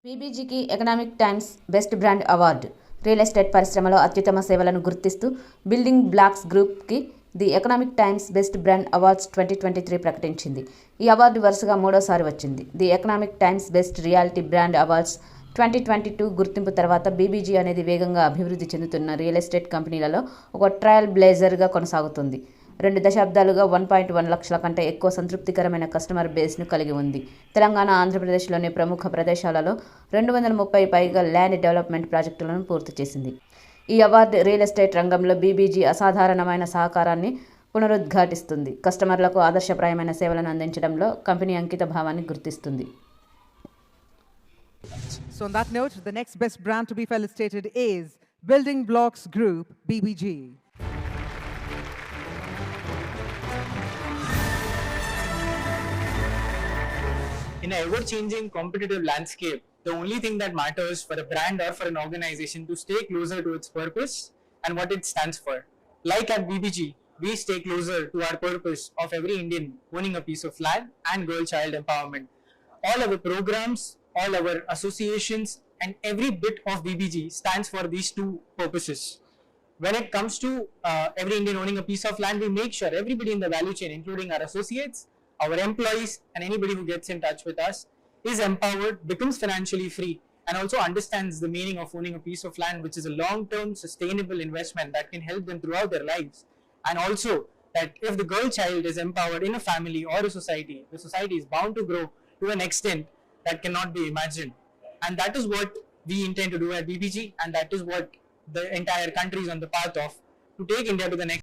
పీబీజీకి Economic Times best brand award. Real estate పరిశ్రమలో అత్యుత్తమ సేవలను గుర్తిస్తూ బిల్డింగ్ బ్లాక్స్ గ్రూప్కి the Economic Times best brand awards 2023 ప్రకటించింది. ఈ అవార్డు వరుసగా మూడోసారి వచ్చింది. The Economic Times best realty brand awards 2022 గుర్తింపు తర్వాత బీబీజీ అనేది వేగంగా అభివృద్ధి చెందుతున్న రియల్ ఎస్టేట్ కంపెనీలలో ఒక ట్రయల్ బ్లేజర్గా కొనసాగుతుంది. 2 దశాబ్దాలుగా 1.1 లక్షల కంటే ఎక్కువ సంతృప్తికరమైన కస్టమర్ బేస్ను కలిగి ఉంది. తెలంగాణ, ఆంధ్రప్రదేశ్లోని ప్రముఖ ప్రదేశాలలో 230 పైగా ల్యాండ్ డెవలప్మెంట్ ప్రాజెక్టులను పూర్తి చేసింది. ఈ అవార్డు రియల్ ఎస్టేట్ రంగంలో బీబీజీ అసాధారణమైన సహకారాన్ని పునరుద్ఘాటిస్తుంది. కస్టమర్లకు ఆదర్శప్రాయమైన సేవలను అందించడంలో కంపెనీ అంకిత భావాన్ని గుర్తిస్తుంది. So on that note, the next best brand to be felicitated is Building Blocks Group, BBG. In an ever-changing competitive landscape, the only thing that matters for a brand or for an organization to stay closer to its purpose and what it stands for. Like at BBG, we stay closer to our purpose of every Indian owning a piece of land and girl-child empowerment. All our programs, all our associations, and every bit of BBG stands for these two purposes. When it comes to every Indian owning a piece of land, we make sure everybody in the value chain, including our associates, our employees, and anybody who gets in touch with us, is empowered, becomes financially free, and also understands the meaning of owning a piece of land, which is a long-term sustainable investment that can help them throughout their lives. And also that if the girl child is empowered in a family or a society, the society is bound to grow to an extent that cannot be imagined. And that is what we intend to do at BBG, and that is what the entire country is on the path of, to take India to the next